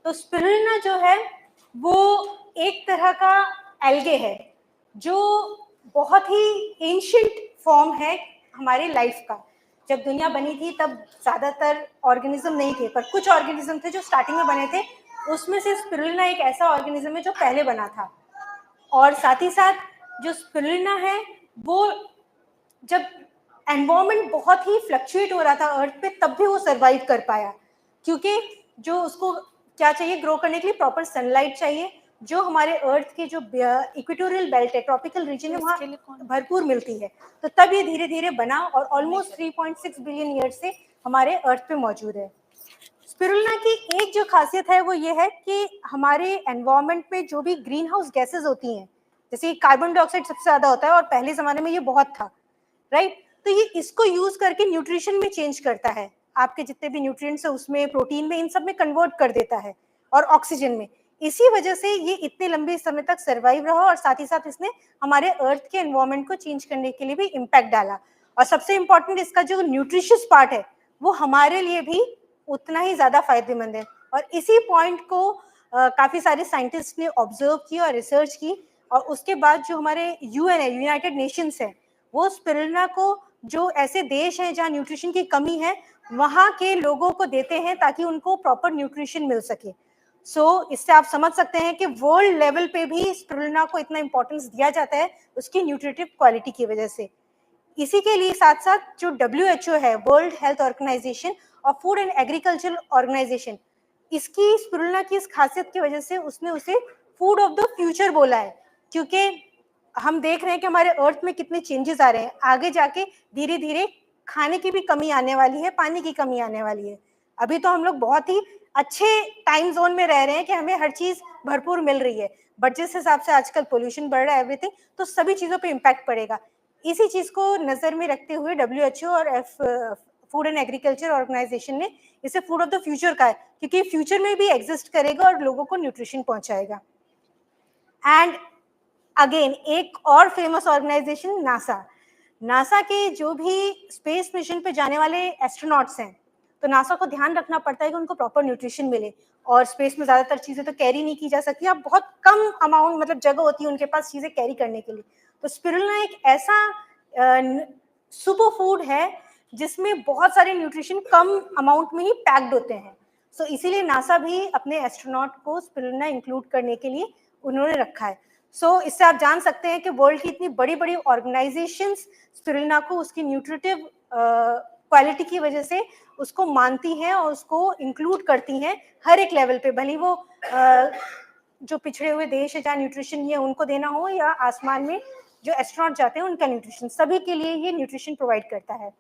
तो स्पिरुलिना जो है वो एक तरह का एल्गे है जो बहुत ही एंशिएंट फॉर्म है हमारी लाइफ का। जब दुनिया बनी थी तब ज़्यादातर ऑर्गेनिज्म नहीं थे, पर कुछ ऑर्गेनिज्म थे जो स्टार्टिंग में बने थे, उसमें से स्पिरुलिना एक ऐसा ऑर्गेनिज्म है जो पहले बना था। और साथ ही साथ जो स्पिरुलिना है वो जब एनवायरनमेंट बहुत ही फ्लक्चुएट हो रहा था अर्थ पे, तब भी वो सर्वाइव कर पाया, क्योंकि जो उसको क्या चाहिए ग्रो करने के लिए, प्रॉपर सनलाइट चाहिए, जो हमारे अर्थ के जो इक्वेटोरियल बेल्ट है, ट्रॉपिकल रीजन है, वहाँ भरपूर मिलती है। तो तब ये धीरे धीरे बना और ऑलमोस्ट 3.6 बिलियन ईयर से हमारे अर्थ पे मौजूद है। स्पिरुलिना की एक जो खासियत है वो ये है कि हमारे एनवायरनमेंट में जो भी ग्रीन हाउस गैसेज होती हैं, जैसे कार्बन डाइऑक्साइड सबसे ज्यादा होता है और पहले जमाने में ये बहुत था, राइट? तो ये इसको यूज करके न्यूट्रिशन में चेंज करता है, आपके जितने भी न्यूट्रिएंट्स है उसमें, प्रोटीन में, इन सब में कन्वर्ट कर देता है, और ऑक्सीजन में। इसी वजह से ये इतने लंबे समय तक सर्वाइव रहा, और साथ ही साथ इसने हमारे अर्थ के एनवायरनमेंट को चेंज करने के लिए भी इम्पैक्ट डाला। और सबसे इम्पोर्टेंट, इसका जो न्यूट्रिशियस पार्ट है वो हमारे लिए भी उतना ही ज्यादा फायदेमंद है। और इसी पॉइंट को काफी सारे साइंटिस्ट ने ऑब्जर्व किया और रिसर्च की, और उसके बाद जो हमारे यूएन है, यूनाइटेड नेशंस है, वो स्पिरुलिना को जो ऐसे देश हैं जहाँ न्यूट्रिशन की कमी है वहाँ के लोगों को देते हैं ताकि उनको प्रॉपर न्यूट्रिशन मिल सके। इससे आप समझ सकते हैं कि वर्ल्ड लेवल पे भी स्पिरुलिना को इतना इंपॉर्टेंस दिया जाता है उसकी न्यूट्रिटिव क्वालिटी की वजह से। इसी के लिए साथ साथ जो WHO है, वर्ल्ड हेल्थ ऑर्गेनाइजेशन और फूड एंड एग्रीकल्चर ऑर्गेनाइजेशन, इसकी स्पिरुलिना की इस खासियत की वजह से उसने उसे फूड ऑफ द फ्यूचर बोला है, क्योंकि हम देख रहे हैं कि हमारे अर्थ में कितने चेंजेस आ रहे हैं, आगे जाके धीरे धीरे खाने की भी कमी आने वाली है, पानी की कमी आने वाली है। अभी तो हम लोग बहुत ही अच्छे टाइम जोन में रह रहे हैं कि हमें हर चीज भरपूर मिल रही है, बट जिस हिसाब से आजकल पोल्यूशन बढ़ रहा है, एवरीथिंग, तो सभी चीजों पे इम्पैक्ट पड़ेगा। इसी चीज को नजर में रखते हुए WHO और फूड एंड एग्रीकल्चर ऑर्गेनाइजेशन ने इसे फूड ऑफ द फ्यूचर कहा है, क्योंकि फ्यूचर में भी एग्जिस्ट करेगा और लोगों को न्यूट्रिशन पहुंचाएगा। एंड अगेन एक और फेमस ऑर्गेनाइजेशन, नासा के जो भी स्पेस मिशन पे जाने वाले एस्ट्रोनॉट्स हैं, तो नासा को ध्यान रखना पड़ता है कि उनको प्रॉपर न्यूट्रिशन मिले, और स्पेस में ज्यादातर चीजें तो कैरी नहीं की जा सकती, अब बहुत कम अमाउंट, मतलब जगह होती है उनके पास चीजें कैरी करने के लिए। तो स्पिरुलिना एक ऐसा सुपर फूड है जिसमें बहुत सारे न्यूट्रिशन कम अमाउंट में ही पैक्ड होते हैं। इसीलिए नासा भी अपने एस्ट्रोनॉट को स्पिरुलिना इंक्लूड करने के लिए उन्होंने रखा है। इससे आप जान सकते हैं कि वर्ल्ड की इतनी बड़ी बड़ी ऑर्गेनाइजेशंस स्पिरुलिना को उसकी न्यूट्रिटिव क्वालिटी की वजह से उसको मानती हैं और उसको इंक्लूड करती हैं हर एक लेवल पे, भले वो जो पिछड़े हुए देश है जहाँ न्यूट्रिशन ये उनको देना हो, या आसमान में जो एस्ट्रोनॉट जाते हैं उनका न्यूट्रिशन, सभी के लिए ये न्यूट्रिशन प्रोवाइड करता है।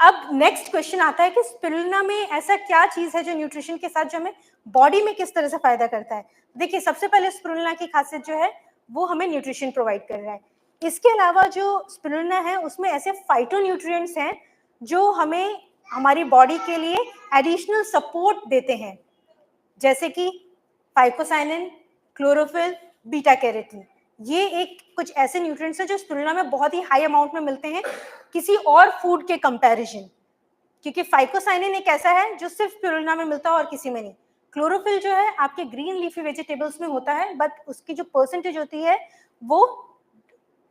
अब नेक्स्ट क्वेश्चन आता है कि स्पिरुलिना में ऐसा क्या चीज है जो न्यूट्रिशन के साथ जो हमें बॉडी में किस तरह से फायदा करता है। देखिए, सबसे पहले स्पिरुलिना की खासियत जो है वो हमें न्यूट्रिशन प्रोवाइड कर रहा है। इसके अलावा जो स्पिरुलिना है उसमें ऐसे फाइटोन्यूट्रिएंट्स हैं जो हमें हमारी बॉडी के लिए एडिशनल सपोर्ट देते हैं, जैसे कि फाइकोसाइनिन, क्लोरोफिल, बीटा कैरोटीन। ये एक कुछ ऐसे न्यूट्रिएंट्स हैं जो स्पिरुलिना में बहुत ही हाई अमाउंट में मिलते हैं किसी और फूड के कंपैरिजन, क्योंकि फाइकोसाइनिन एक ऐसा है जो सिर्फ स्पिरुलिना में मिलता है और किसी में नहीं। क्लोरोफिल जो है आपके ग्रीन लीफी वेजिटेबल्स में होता है, बट उसकी जो परसेंटेज होती है वो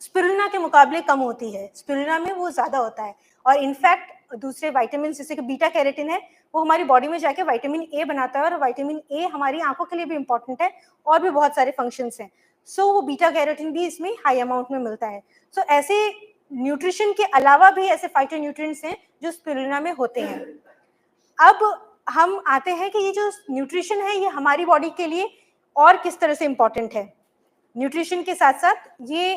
स्पिरुलिना के मुकाबले कम होती है, स्पिरुलिना में वो ज्यादा होता है। और इनफैक्ट दूसरे विटामिन जैसे कि बीटा कैरोटीन है, वो हमारी बॉडी में जाके विटामिन ए बनाता है, और विटामिन ए हमारी आंखों के लिए भी इंपॉर्टेंट है, और भी बहुत सारे फंक्शंस हैं। वो बीटा कैरोटीन भी इसमें हाई अमाउंट में मिलता है। ऐसे न्यूट्रिशन के अलावा भी ऐसे फाइटोन्यूट्रिएंट्स हैं जो स्पिरुलिना में होते हैं। अब हम आते हैं कि ये जो न्यूट्रिशन है ये हमारी बॉडी के लिए और किस तरह से इंपॉर्टेंट है। न्यूट्रिशन के साथ साथ ये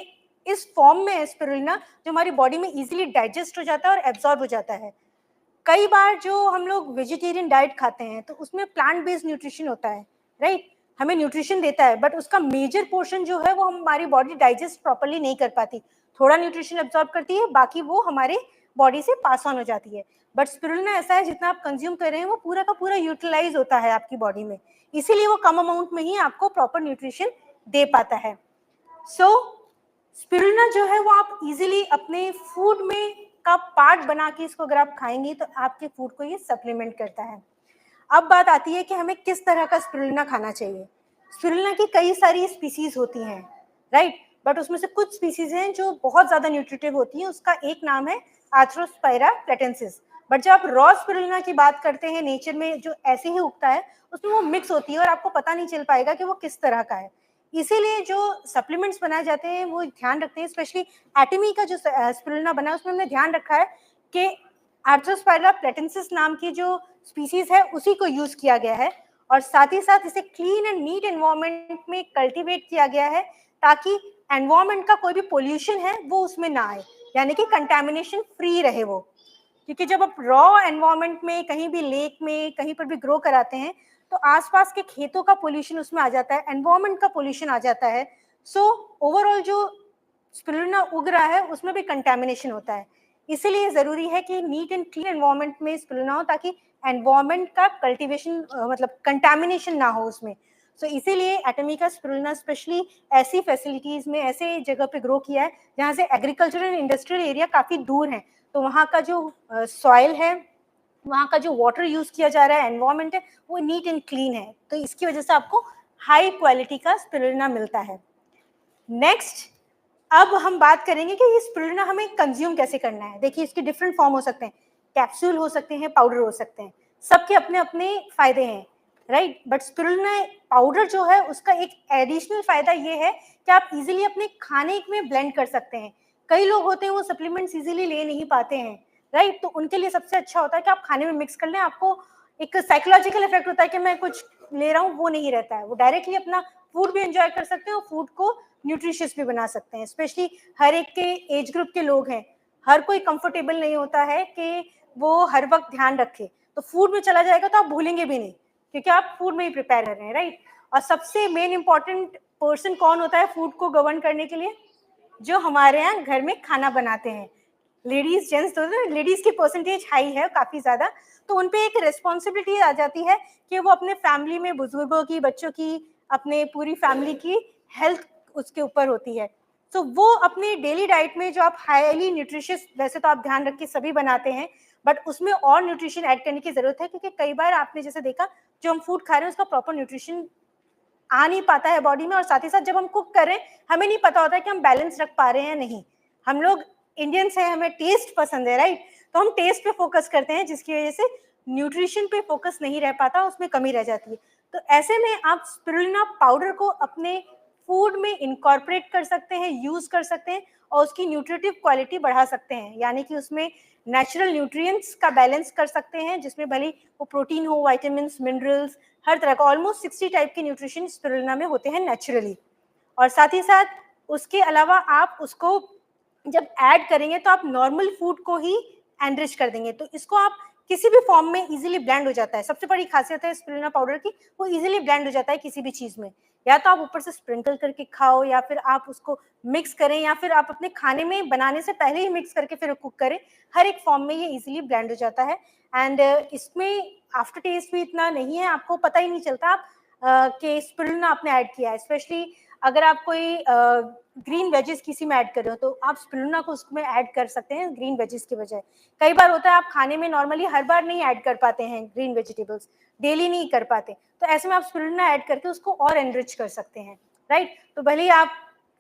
इस फॉर्म में है स्पिरुलिना जो हमारी बॉडी में इजीली डाइजेस्ट हो जाता है और एब्जॉर्ब हो जाता है। कई बार जो हम लोग वेजिटेरियन डाइट खाते हैं तो उसमें प्लांट बेस्ड न्यूट्रिशन होता है, राइट? हमें न्यूट्रिशन देता है, बट उसका मेजर पोर्शन जो है वो हमारी बॉडी डाइजेस्ट प्रॉपर्ली नहीं कर पाती। थोड़ा न्यूट्रिशन एब्जॉर्ब करती है, बाकी वो हमारे बॉडी से पास ऑन हो जाती है। बट स्पिरुलिना ऐसा है, जितना आप कंज्यूम कर रहे हैं वो पूरा का पूरा यूटिलाइज होता है आपकी बॉडी में, इसीलिए वो कम अमाउंट में ही आपको प्रॉपर न्यूट्रिशन दे पाता है। स्पिरुलिना जो है वो आप इजीली अपने फूड में का पार्ट बना के इसको अगर आप खाएंगे तो आपके फूड को ये सप्लीमेंट करता है। अब बात आती है कि हमें किस तरह का स्पिरुलिना खाना चाहिए। स्पिरुलिना की कई सारी स्पीसीज होती हैं, राइट, बट उसमें से कुछ स्पीसीज हैं जो बहुत ज़्यादा न्यूट्रिटिव होती हैं। उसका एक नाम है आर्थ्रोस्पाइरा प्लेटेंसिस। बट जब आप रॉ स्पिरुलिना की बात करते हैं नेचर में जो ऐसे ही उगता है, उसमें वो मिक्स होती है और आपको पता नहीं चल पाएगा कि वो किस तरह का है। इसीलिए जो सप्लीमेंट्स बनाए जाते हैं वो ध्यान रखते हैं, स्पेशली एटमी का जो स्पिरुलिना बना है उसमें हमने ध्यान रखा है कि आर्थ्रोस्पाइरा प्लेटेंसिस नाम की जो स्पीसीज है उसी को यूज किया गया है, और साथ ही साथ इसे क्लीन एंड नीट एनवायरनमेंट में कल्टीवेट किया गया है ताकि एनवायरनमेंट का कोई भी पोल्यूशन है वो उसमें ना आए, यानी कि कंटेमिनेशन फ्री रहे वो। क्योंकि जब आप रॉ एनवायरनमेंट में कहीं भी लेक में कहीं पर भी ग्रो कराते हैं तो आसपास के खेतों का पोल्यूशन उसमें आ जाता है, एनवायरनमेंट का पोल्यूशन आ जाता है। सो ओवरऑल जो स्पिरुलिना उग रहा है उसमें भी कंटेमिनेशन होता है। इसीलिए जरूरी है कि नीट एंड क्लीन एनवायरनमेंट में स्पिरुलिना हो ताकि एनवायरनमेंट का कल्टीवेशन मतलब कंटेमिनेशन ना हो उसमें। सो इसीलिए एटमिका स्पिरुलिना स्पेशली ऐसी फैसिलिटीज में ऐसे जगह पे ग्रो किया है जहाँ से एग्रीकल्चरल एंड इंडस्ट्रियल एरिया काफ़ी दूर है, तो वहाँ का जो सॉइल है, वहाँ का जो वाटर यूज किया जा रहा है, एनवायरनमेंट है, वो नीट एंड क्लीन है, तो इसकी वजह से आपको हाई क्वालिटी का स्पिरुलिना मिलता है। नेक्स्ट, अब हम बात करेंगे कि ये स्पिरुलिना हमें कंज्यूम कैसे करना है। देखिए इसके डिफरेंट फॉर्म हो सकते हैं, कैप्सूल हो सकते हैं, पाउडर हो सकते हैं, सबके अपने अपने फायदे हैं, राइट। बट स्पिरुलिना पाउडर जो है उसका एक एडिशनल फायदा ये है कि आप इजीली अपने खाने में ब्लेंड कर सकते हैं। कई लोग होते हैं वो सप्लीमेंट्स इजीली ले नहीं पाते हैं, राइट, तो उनके लिए सबसे अच्छा होता है कि आप खाने में मिक्स कर लें। आपको एक साइकोलॉजिकल इफेक्ट होता है कि मैं कुछ ले रहा हूँ, वो नहीं रहता है, वो डायरेक्टली अपना फूड भी एंजॉय कर सकते हैं और फूड को न्यूट्रिशियस भी बना सकते हैं। स्पेशली हर एक के एज ग्रुप के लोग हैं, हर कोई कंफर्टेबल नहीं होता है कि वो हर वक्त ध्यान रखे, तो फूड में चला जाएगा तो आप भूलेंगे भी नहीं क्योंकि आप फूड में ही प्रिपेयर कर रहे हैं, राइट। और सबसे मेन इंपॉर्टेंट पर्सन कौन होता है फूड को गवर्न करने के लिए? जो हमारे यहाँ घर में खाना बनाते हैं, लेडीज जेंट्स, तो लेडीज की परसेंटेज हाई है काफी ज्यादा, तो उनपे एक रिस्पॉन्सिबिलिटी आ जाती है कि वो अपने फैमिली में बुजुर्गों की, बच्चों की, अपने पूरी फैमिली की हेल्थ उसके ऊपर होती है। तो वो अपनी डेली डाइट में जो आप हाईली न्यूट्रिशियस, वैसे तो आप ध्यान रख के सभी बनाते हैं, बट उसमें और न्यूट्रिशन ऐड करने की जरूरत है क्योंकि कई बार आपने जैसे देखा जो हम फूड खा रहे हैं उसका प्रॉपर न्यूट्रिशन आ नहीं पाता है बॉडी में, और साथ ही साथ जब हम कुक कर रहे हैं हमें नहीं पता होता है कि हम बैलेंस रख पा रहे हैं या नहीं। हम लोग इंडियंस हैं, हमें टेस्ट पसंद है, राइट, तो हम टेस्ट पे फोकस करते हैं जिसकी वजह से न्यूट्रिशन पे फोकस नहीं रह पाता, उसमें कमी रह जाती है। तो ऐसे में आप स्पिरुलिना पाउडर को अपने फूड में इनकॉर्पोरेट कर सकते हैं, यूज कर सकते हैं और उसकी न्यूट्रिटिव क्वालिटी बढ़ा सकते हैं, यानी कि उसमें नेचुरल न्यूट्रिएंट्स का बैलेंस कर सकते हैं जिसमें भले वो प्रोटीन हो, वाइटामिन, मिनरल्स, हर तरह का ऑलमोस्ट 60 टाइप के न्यूट्रिशन स्पिरुलिना में होते हैं नेचुरली। और साथ ही साथ उसके अलावा आप उसको जब ऐड करेंगे तो आप नॉर्मल फूड को ही एनरिच कर देंगे, तो इसको आप किसी भी फॉर्म में इजीली ब्लेंड हो जाता है। सबसे बड़ी खासियत है स्पिरुलिना पाउडर की, वो इजीली ब्लेंड हो जाता है किसी भी चीज में, या तो आप ऊपर से स्प्रिंकल करके खाओ या फिर आप उसको मिक्स करें या फिर आप अपने खाने में बनाने से पहले ही मिक्स करके फिर कुक करें, हर एक फॉर्म में ये इजीली ब्लेंड हो जाता है। एंड इसमें आफ्टर टेस्ट भी इतना नहीं है, आपको पता ही नहीं चलता आप कि स्पिरुलिना आपने ऐड किया है। स्पेशली अगर आप कोई ग्रीन वेजेस किसी में ऐड कर रहे हो तो आप स्पिरुलिना को उसमें ऐड कर सकते हैं ग्रीन वेजेस की बजाय। कई बार होता है आप खाने में नॉर्मली हर बार नहीं ऐड कर पाते हैं ग्रीन वेजिटेबल्स, डेली नहीं कर पाते, तो ऐसे में आप स्पिरुलिना ऐड करके उसको और एनरिच कर सकते हैं, राइट। तो भले ही आप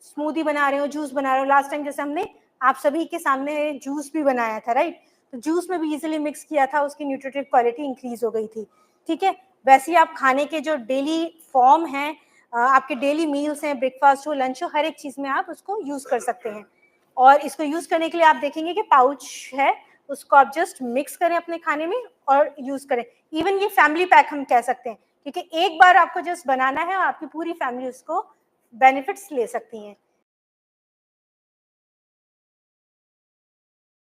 स्मूदी बना रहे हो, जूस बना रहे हो, लास्ट टाइम जैसे हमने आप सभी के सामने जूस भी बनाया था, राइट, तो जूस में भी इजीली मिक्स किया था, उसकी न्यूट्रिटिव क्वालिटी इंक्रीज हो गई थी, ठीक है। वैसे ही आप खाने के जो डेली फॉर्म हैं, आपके डेली मील्स हैं, ब्रेकफास्ट हो, लंच हो, हर एक चीज में आप उसको यूज कर सकते हैं। और इसको यूज करने के लिए आप देखेंगे कि पाउच है, उसको आप जस्ट मिक्स करें अपने खाने में और यूज करें। इवन ये फैमिली पैक हम कह सकते हैं क्योंकि एक बार आपको जस्ट बनाना है और आपकी पूरी फैमिली उसको बेनिफिट्स ले सकती हैं।